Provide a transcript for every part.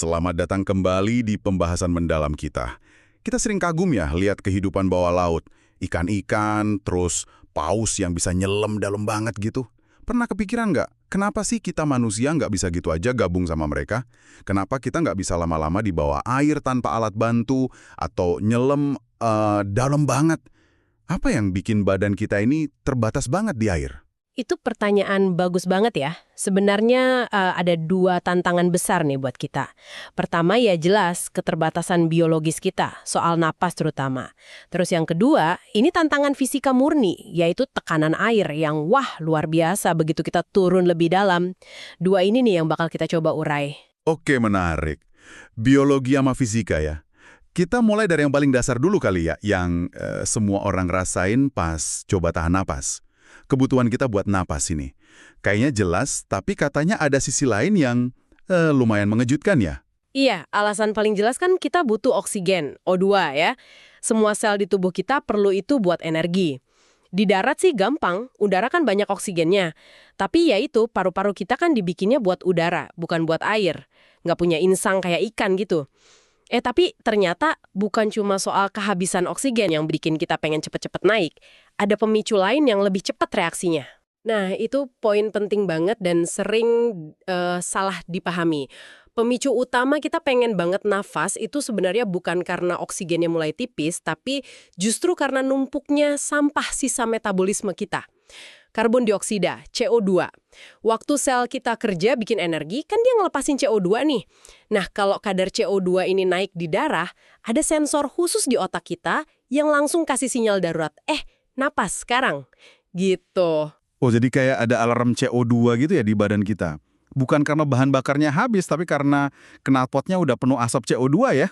Selamat datang kembali di pembahasan mendalam kita. Kita sering kagum ya lihat kehidupan bawah laut. Ikan-ikan, terus paus yang bisa nyelam dalam banget gitu. Pernah kepikiran nggak, kenapa sih kita manusia nggak bisa gitu aja gabung sama mereka? Kenapa kita nggak bisa lama-lama di bawah air tanpa alat bantu atau nyelam dalam banget? Apa yang bikin badan kita ini terbatas banget di air? Itu pertanyaan bagus banget ya. Sebenarnya ada dua tantangan besar nih buat kita. Pertama ya jelas keterbatasan biologis kita, soal napas terutama. Terus yang kedua, ini tantangan fisika murni, yaitu tekanan air yang wah luar biasa begitu kita turun lebih dalam. Dua ini nih yang bakal kita coba urai. Oke, menarik. Biologi sama fisika ya. Kita mulai dari yang paling dasar dulu kali ya, yang semua orang rasain pas coba tahan napas. Kebutuhan kita buat napas ini. Kayaknya jelas, tapi katanya ada sisi lain yang lumayan mengejutkan ya. Iya, alasan paling jelas kan kita butuh oksigen, O2 ya. Semua sel di tubuh kita perlu itu buat energi. Di darat sih gampang, udara kan banyak oksigennya. Tapi ya itu, paru-paru kita kan dibikinnya buat udara, bukan buat air. Nggak punya insang kayak ikan gitu. Tapi ternyata bukan cuma soal kehabisan oksigen yang bikin kita pengen cepet-cepet naik. Ada pemicu lain yang lebih cepat reaksinya. Nah, itu poin penting banget dan sering salah dipahami. Pemicu utama kita pengen banget nafas itu sebenarnya bukan karena oksigennya mulai tipis, tapi justru karena numpuknya sampah sisa metabolisme kita. Karbon dioksida, CO2. Waktu sel kita kerja bikin energi, kan dia ngelepasin CO2 nih. Nah, kalau kadar CO2 ini naik di darah, ada sensor khusus di otak kita yang langsung kasih sinyal darurat. Napas sekarang. Gitu. Oh, jadi kayak ada alarm CO2 gitu ya di badan kita. Bukan karena bahan bakarnya habis, tapi karena knalpotnya udah penuh asap CO2 ya.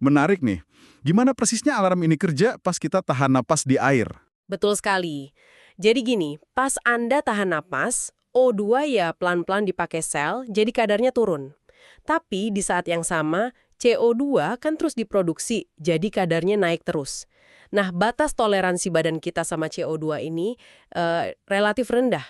Menarik nih. Gimana persisnya alarm ini kerja pas kita tahan napas di air? Betul sekali. Jadi gini, pas Anda tahan napas, O2 ya pelan-pelan dipakai sel, jadi kadarnya turun. Tapi di saat yang sama, CO2 kan terus diproduksi, jadi kadarnya naik terus. Nah, batas toleransi badan kita sama CO2 ini relatif rendah.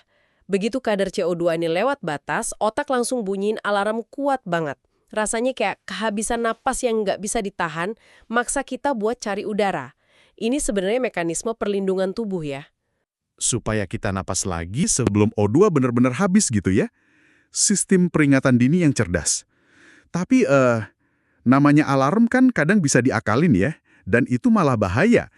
Begitu kadar CO2 ini lewat batas, otak langsung bunyiin alarm kuat banget. Rasanya kayak kehabisan napas yang nggak bisa ditahan, maksa kita buat cari udara. Ini sebenarnya mekanisme perlindungan tubuh ya. Supaya kita napas lagi sebelum O2 benar-benar habis gitu ya. Sistem peringatan dini yang cerdas. Tapi namanya alarm kan kadang bisa diakalin ya. Dan itu malah bahaya.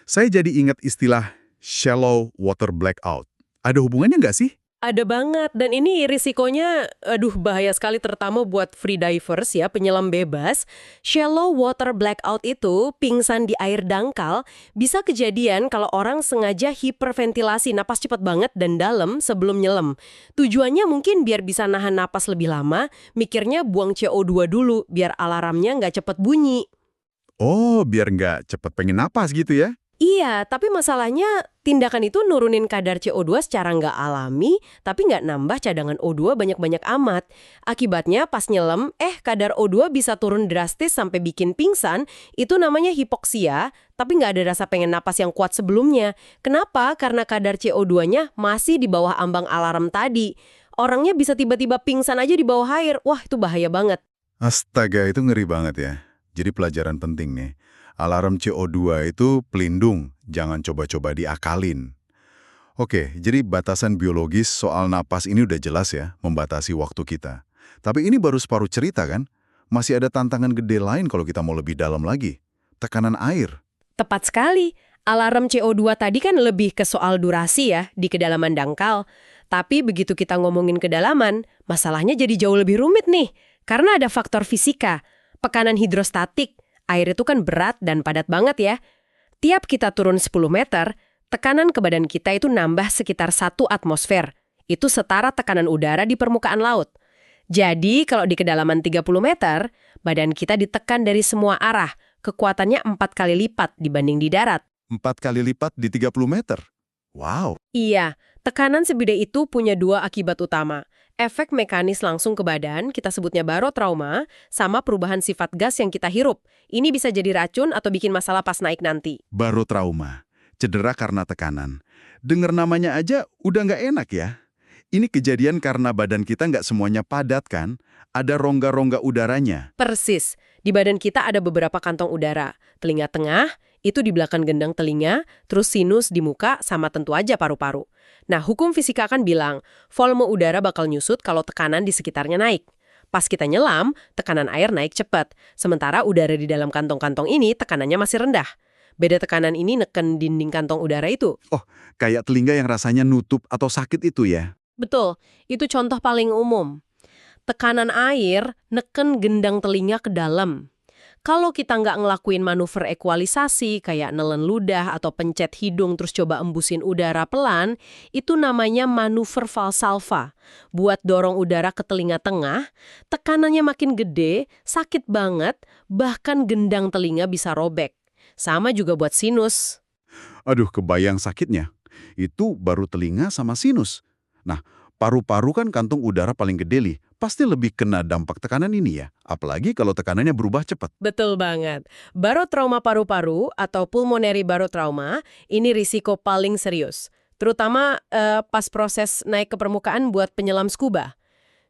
Saya jadi ingat istilah shallow water blackout. Ada hubungannya nggak sih? Ada banget, dan ini risikonya, bahaya sekali terutama buat freedivers ya, penyelam bebas. Shallow water blackout itu, pingsan di air dangkal, bisa kejadian kalau orang sengaja hiperventilasi, napas cepat banget dan dalam sebelum nyelam. Tujuannya mungkin biar bisa nahan napas lebih lama, mikirnya buang CO2 dulu, biar alarmnya nggak cepat bunyi. Oh, biar nggak cepet pengen napas gitu ya? Iya, tapi masalahnya tindakan itu nurunin kadar CO2 secara nggak alami, tapi nggak nambah cadangan O2 banyak-banyak amat. Akibatnya pas nyelam, kadar O2 bisa turun drastis sampai bikin pingsan, itu namanya hipoksia, tapi nggak ada rasa pengen napas yang kuat sebelumnya. Kenapa? Karena kadar CO2-nya masih di bawah ambang alarm tadi. Orangnya bisa tiba-tiba pingsan aja di bawah air, wah itu bahaya banget. Astaga, itu ngeri banget ya. Jadi pelajaran penting nih. Alarm CO2 itu pelindung, jangan coba-coba diakalin. Oke, jadi batasan biologis soal napas ini udah jelas ya, membatasi waktu kita. Tapi ini baru separuh cerita kan? Masih ada tantangan gede lain kalau kita mau lebih dalam lagi. Tekanan air. Tepat sekali. Alarm CO2 tadi kan lebih ke soal durasi ya, di kedalaman dangkal. Tapi begitu kita ngomongin kedalaman, masalahnya jadi jauh lebih rumit nih. Karena ada faktor fisika, pekanan hidrostatik. Air itu kan berat dan padat banget ya. Tiap kita turun 10 meter, tekanan ke badan kita itu nambah sekitar 1 atmosfer. Itu setara tekanan udara di permukaan laut. Jadi kalau di kedalaman 30 meter, badan kita ditekan dari semua arah. Kekuatannya 4 kali lipat dibanding di darat. 4 kali lipat di 30 meter? Wow. Iya, tekanan segede itu punya 2 akibat utama. Efek mekanis langsung ke badan, kita sebutnya barotrauma, sama perubahan sifat gas yang kita hirup. Ini bisa jadi racun atau bikin masalah pas naik nanti. Barotrauma, cedera karena tekanan. Dengar namanya aja udah nggak enak ya. Ini kejadian karena badan kita nggak semuanya padat kan? Ada rongga-rongga udaranya. Persis. Di badan kita ada beberapa kantong udara. Telinga tengah, itu di belakang gendang telinga, terus sinus di muka, sama tentu aja paru-paru. Nah, hukum fisika kan bilang, volume udara bakal nyusut kalau tekanan di sekitarnya naik. Pas kita nyelam, tekanan air naik cepat. Sementara udara di dalam kantong-kantong ini tekanannya masih rendah. Beda tekanan ini neken dinding kantong udara itu. Oh, kayak telinga yang rasanya nutup atau sakit itu ya? Betul, itu contoh paling umum. Tekanan air neken gendang telinga ke dalam. Kalau kita nggak ngelakuin manuver ekualisasi kayak nelen ludah atau pencet hidung terus coba embusin udara pelan, itu namanya manuver Valsalva. Buat dorong udara ke telinga tengah, tekanannya makin gede, sakit banget, bahkan gendang telinga bisa robek. Sama juga buat sinus. Aduh, kebayang sakitnya. Itu baru telinga sama sinus. Nah, paru-paru kan kantung udara paling gede nih. Pasti lebih kena dampak tekanan ini ya. Apalagi kalau tekanannya berubah cepat. Betul banget. Barotrauma paru-paru atau pulmonary barotrauma ini risiko paling serius. Terutama pas proses naik ke permukaan buat penyelam scuba.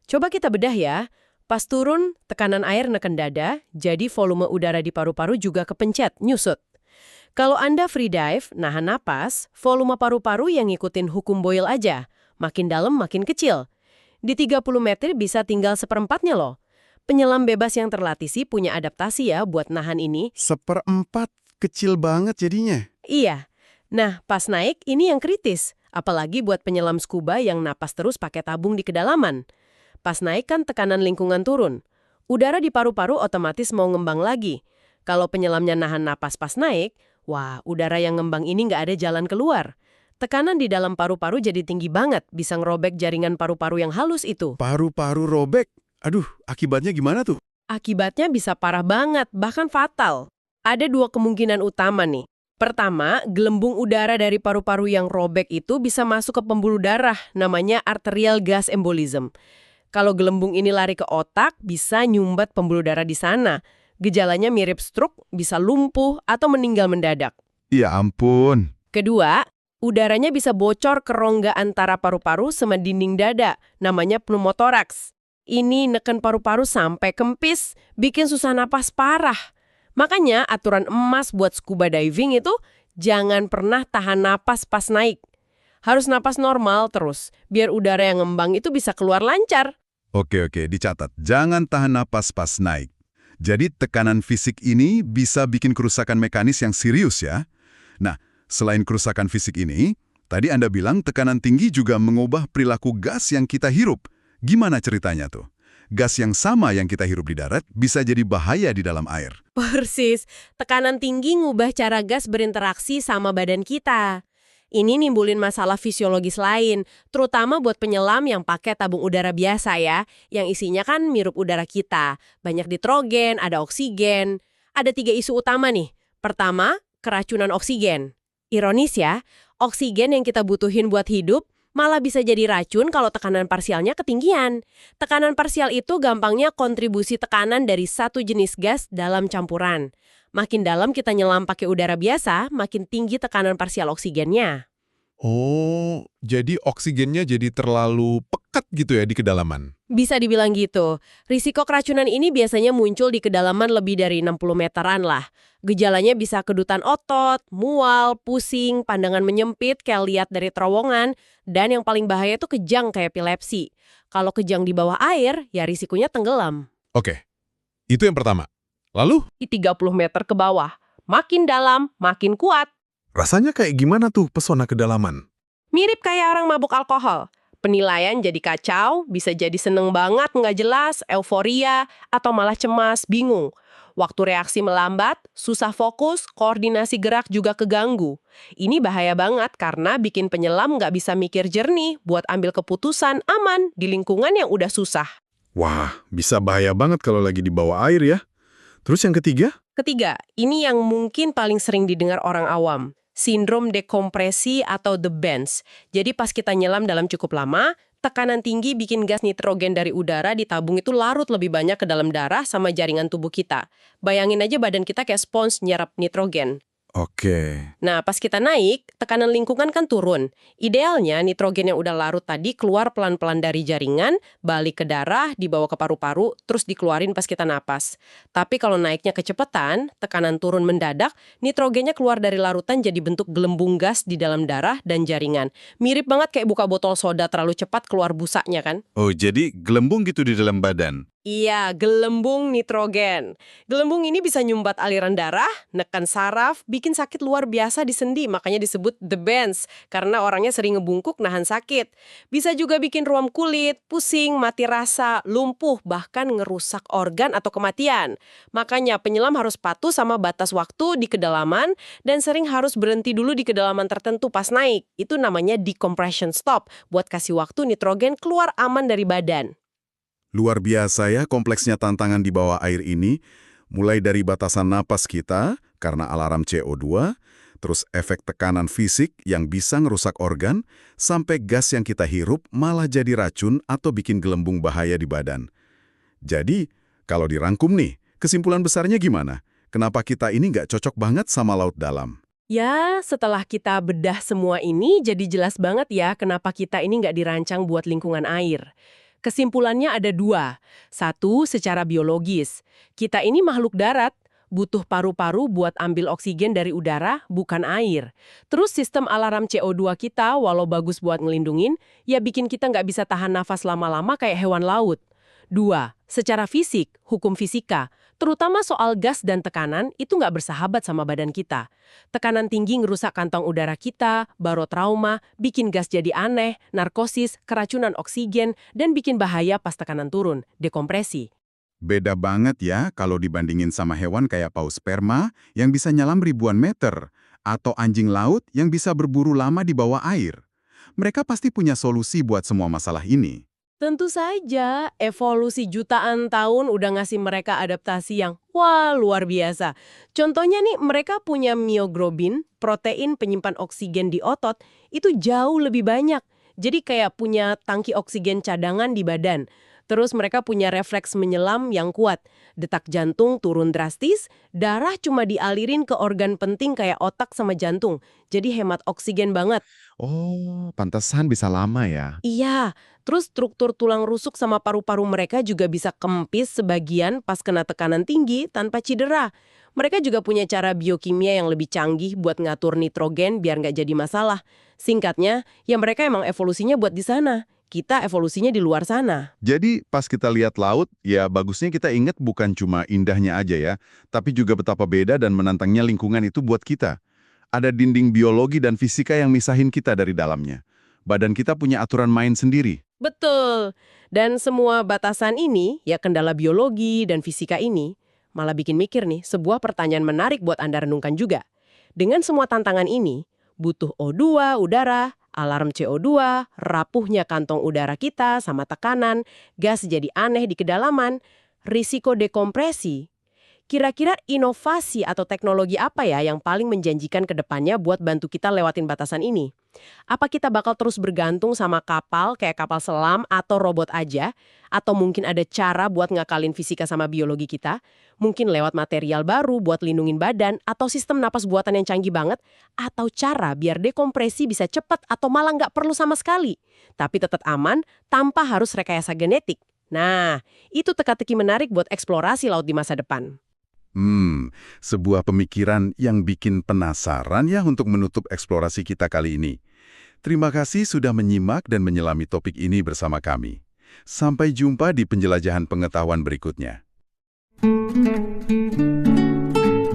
Coba kita bedah ya. Pas turun, tekanan air neken dada, jadi volume udara di paru-paru juga kepencet, nyusut. Kalau Anda free dive, nahan napas, volume paru-paru yang ngikutin hukum Boyle aja. Makin dalam makin kecil. Di 30 meter bisa tinggal seperempatnya loh. Penyelam bebas yang terlatih sih punya adaptasi ya buat nahan ini. Seperempat kecil banget jadinya. Iya. Nah, pas naik ini yang kritis. Apalagi buat penyelam scuba yang napas terus pakai tabung di kedalaman. Pas naik kan tekanan lingkungan turun. Udara di paru-paru otomatis mau ngembang lagi. Kalau penyelamnya nahan napas pas naik, wah, udara yang ngembang ini nggak ada jalan keluar. Tekanan di dalam paru-paru jadi tinggi banget, bisa ngerobek jaringan paru-paru yang halus itu. Paru-paru robek. Aduh, akibatnya gimana tuh? Akibatnya bisa parah banget, bahkan fatal. Ada dua kemungkinan utama nih. Pertama, gelembung udara dari paru-paru yang robek itu bisa masuk ke pembuluh darah, namanya arterial gas embolism. Kalau gelembung ini lari ke otak, bisa nyumbat pembuluh darah di sana. Gejalanya mirip stroke, bisa lumpuh, atau meninggal mendadak. Ya ampun. Kedua, udaranya bisa bocor ke rongga antara paru-paru sama dinding dada, namanya pneumotoraks. Ini neken paru-paru sampai kempis, bikin susah napas parah. Makanya aturan emas buat scuba diving itu, jangan pernah tahan napas pas naik. Harus napas normal terus, biar udara yang ngembang itu bisa keluar lancar. Oke, dicatat. Jangan tahan napas pas naik. Jadi tekanan fisik ini bisa bikin kerusakan mekanis yang serius ya. Nah, selain kerusakan fisik ini, tadi Anda bilang tekanan tinggi juga mengubah perilaku gas yang kita hirup. Gimana ceritanya tuh? Gas yang sama yang kita hirup di darat bisa jadi bahaya di dalam air. Persis, tekanan tinggi ngubah cara gas berinteraksi sama badan kita. Ini nimbulin masalah fisiologis lain, terutama buat penyelam yang pakai tabung udara biasa ya, yang isinya kan mirup udara kita. Banyak nitrogen, ada oksigen. Ada 3 isu utama nih. Pertama, keracunan oksigen. Ironis ya, oksigen yang kita butuhin buat hidup malah bisa jadi racun kalau tekanan parsialnya ketinggian. Tekanan parsial itu gampangnya kontribusi tekanan dari satu jenis gas dalam campuran. Makin dalam kita nyelam pakai udara biasa, makin tinggi tekanan parsial oksigennya. Oh, jadi oksigennya jadi terlalu pekat gitu ya di kedalaman? Bisa dibilang gitu. Risiko keracunan ini biasanya muncul di kedalaman lebih dari 60 meteran lah. Gejalanya bisa kedutan otot, mual, pusing, pandangan menyempit kayak lihat dari terowongan, dan yang paling bahaya itu kejang kayak epilepsi. Kalau kejang di bawah air, ya risikonya tenggelam. Oke, itu yang pertama. Lalu? Di 30 meter ke bawah. Makin dalam, makin kuat. Rasanya kayak gimana tuh pesona kedalaman? Mirip kayak orang mabuk alkohol. Penilaian jadi kacau, bisa jadi seneng banget, nggak jelas, euforia, atau malah cemas, bingung. Waktu reaksi melambat, susah fokus, koordinasi gerak juga keganggu. Ini bahaya banget karena bikin penyelam nggak bisa mikir jernih buat ambil keputusan aman di lingkungan yang udah susah. Wah, bisa bahaya banget kalau lagi di bawah air ya. Terus yang ketiga? Ketiga, ini yang mungkin paling sering didengar orang awam. Sindrom dekompresi atau the bends. Jadi pas kita nyelam dalam cukup lama, tekanan tinggi bikin gas nitrogen dari udara di tabung itu larut lebih banyak ke dalam darah sama jaringan tubuh kita. Bayangin aja badan kita kayak spons nyerap nitrogen. Oke. Nah, pas kita naik, tekanan lingkungan kan turun. Idealnya, nitrogen yang udah larut tadi keluar pelan-pelan dari jaringan, balik ke darah, dibawa ke paru-paru, terus dikeluarin pas kita napas. Tapi kalau naiknya kecepatan, tekanan turun mendadak, nitrogennya keluar dari larutan jadi bentuk gelembung gas di dalam darah dan jaringan. Mirip banget kayak buka botol soda terlalu cepat keluar busanya kan? Oh, jadi gelembung gitu di dalam badan. Iya, gelembung nitrogen. Gelembung ini bisa nyumbat aliran darah, neken saraf, bikin sakit luar biasa di sendi, makanya disebut the bends, karena orangnya sering ngebungkuk nahan sakit. Bisa juga bikin ruam kulit, pusing, mati rasa, lumpuh, bahkan ngerusak organ atau kematian. Makanya penyelam harus patuh sama batas waktu di kedalaman, dan sering harus berhenti dulu di kedalaman tertentu pas naik. Itu namanya decompression stop, buat kasih waktu nitrogen keluar aman dari badan. Luar biasa ya kompleksnya tantangan di bawah air ini, mulai dari batasan napas kita karena alarm CO2, terus efek tekanan fisik yang bisa ngerusak organ, sampai gas yang kita hirup malah jadi racun atau bikin gelembung bahaya di badan. Jadi, kalau dirangkum nih, kesimpulan besarnya gimana? Kenapa kita ini nggak cocok banget sama laut dalam? Ya, setelah kita bedah semua ini, jadi jelas banget ya kenapa kita ini nggak dirancang buat lingkungan air. Kesimpulannya ada dua. Satu, secara biologis. Kita ini makhluk darat, butuh paru-paru buat ambil oksigen dari udara, bukan air. Terus sistem alarm CO2 kita, walau bagus buat ngelindungin, ya bikin kita nggak bisa tahan nafas lama-lama kayak hewan laut. Dua, secara fisik, hukum fisika, terutama soal gas dan tekanan, itu nggak bersahabat sama badan kita. Tekanan tinggi ngerusak kantong udara kita, barotrauma, bikin gas jadi aneh, narkosis, keracunan oksigen, dan bikin bahaya pas tekanan turun, dekompresi. Beda banget ya kalau dibandingin sama hewan kayak paus sperma yang bisa nyelam ribuan meter, atau anjing laut yang bisa berburu lama di bawah air. Mereka pasti punya solusi buat semua masalah ini. Tentu saja, evolusi jutaan tahun udah ngasih mereka adaptasi yang, wah, luar biasa. Contohnya nih, mereka punya myoglobin, protein penyimpan oksigen di otot, itu jauh lebih banyak. Jadi kayak punya tangki oksigen cadangan di badan. Terus mereka punya refleks menyelam yang kuat. Detak jantung turun drastis, darah cuma dialirin ke organ penting kayak otak sama jantung. Jadi hemat oksigen banget. Oh, pantesan bisa lama ya. Iya, terus struktur tulang rusuk sama paru-paru mereka juga bisa kempis sebagian pas kena tekanan tinggi tanpa cedera. Mereka juga punya cara biokimia yang lebih canggih buat ngatur nitrogen biar nggak jadi masalah. Singkatnya, ya mereka emang evolusinya buat di sana. Kita evolusinya di luar sana. Jadi pas kita lihat laut, ya bagusnya kita ingat bukan cuma indahnya aja ya, tapi juga betapa beda dan menantangnya lingkungan itu buat kita. Ada dinding biologi dan fisika yang misahin kita dari dalamnya. Badan kita punya aturan main sendiri. Betul. Dan semua batasan ini, ya kendala biologi dan fisika ini, malah bikin mikir nih, sebuah pertanyaan menarik buat Anda renungkan juga. Dengan semua tantangan ini, butuh O2, udara, alarm CO2, rapuhnya kantong udara kita sama tekanan, gas jadi aneh di kedalaman, risiko dekompresi. Kira-kira inovasi atau teknologi apa ya yang paling menjanjikan ke depannya buat bantu kita lewatin batasan ini? Apa kita bakal terus bergantung sama kapal kayak kapal selam atau robot aja? Atau mungkin ada cara buat ngakalin fisika sama biologi kita? Mungkin lewat material baru buat lindungin badan atau sistem napas buatan yang canggih banget? Atau cara biar dekompresi bisa cepat atau malah nggak perlu sama sekali? Tapi tetap aman tanpa harus rekayasa genetik. Nah, itu teka-teki menarik buat eksplorasi laut di masa depan. Sebuah pemikiran yang bikin penasaran ya untuk menutup eksplorasi kita kali ini. Terima kasih sudah menyimak dan menyelami topik ini bersama kami. Sampai jumpa di penjelajahan pengetahuan berikutnya.